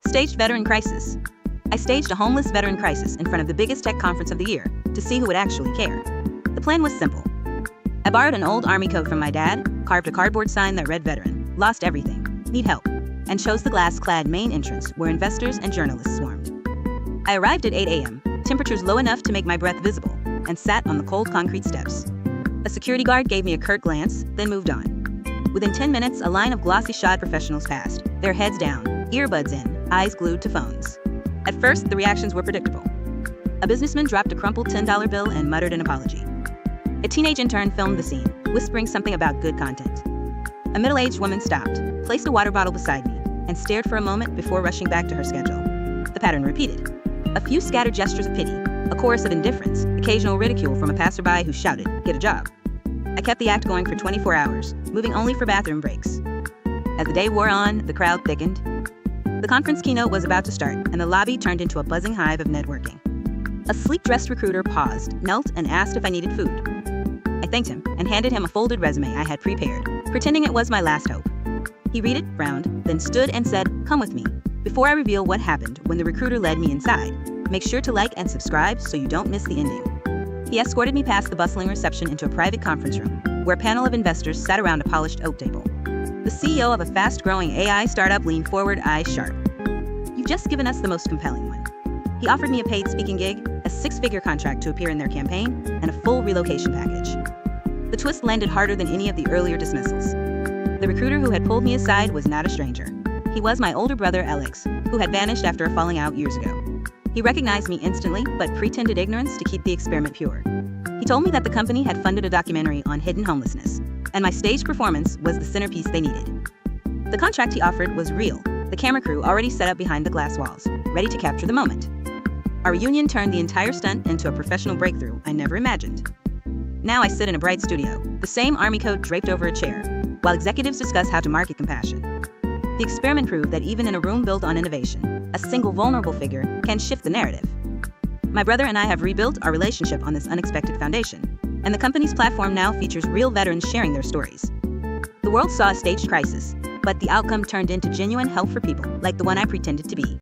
Staged veteran crisis. I staged a homeless veteran crisis in front of the biggest tech conference of the year to see who would actually care. The plan was simple. I borrowed an old army coat from my dad, carved a cardboard sign that read veteran, lost everything, need help, and chose the glass-clad main entrance where investors and journalists swarmed. I arrived at 8 a.m., temperatures low enough to make my breath visible, and sat on the cold concrete steps. A security guard gave me a curt glance, then moved on. Within 10 minutes, a line of glossy-shod professionals passed, their heads down, earbuds in, eyes glued to phones. At first, the reactions were predictable. A businessman dropped a crumpled $10 bill and muttered an apology. A teenage intern filmed the scene, whispering something about good content. A middle-aged woman stopped, placed a water bottle beside me, and stared for a moment before rushing back to her schedule. The pattern repeated. A few scattered gestures of pity, a chorus of indifference, occasional ridicule from a passerby who shouted, "Get a job." I kept the act going for 24 hours, moving only for bathroom breaks. As the day wore on, the crowd thickened. The conference keynote was about to start, and the lobby turned into a buzzing hive of networking. A sleek-dressed recruiter paused, knelt, and asked if I needed food. I thanked him and handed him a folded resume I had prepared, pretending it was my last hope. He read it, frowned, then stood and said, "Come with me." Before I reveal what happened when the recruiter led me inside, make sure to like and subscribe so you don't miss the ending. He escorted me past the bustling reception into a private conference room, where a panel of investors sat around a polished oak table. The CEO of a fast-growing AI startup leaned forward, eyes sharp. "You've just given us the most compelling one." He offered me a paid speaking gig, a six-figure contract to appear in their campaign, and a full relocation package. The twist landed harder than any of the earlier dismissals. The recruiter who had pulled me aside was not a stranger. He was my older brother, Alex, who had vanished after a falling out years ago. He recognized me instantly, but pretended ignorance to keep the experiment pure. He told me that the company had funded a documentary on hidden homelessness, and my staged performance was the centerpiece they needed. The contract he offered was real, the camera crew already set up behind the glass walls, ready to capture the moment. Our reunion turned the entire stunt into a professional breakthrough I never imagined. Now I sit in a bright studio, the same army coat draped over a chair, while executives discuss how to market compassion. The experiment proved that even in a room built on innovation, a single vulnerable figure can shift the narrative. My brother and I have rebuilt our relationship on this unexpected foundation, and the company's platform now features real veterans sharing their stories. The world saw a staged crisis, but the outcome turned into genuine help for people like the one I pretended to be.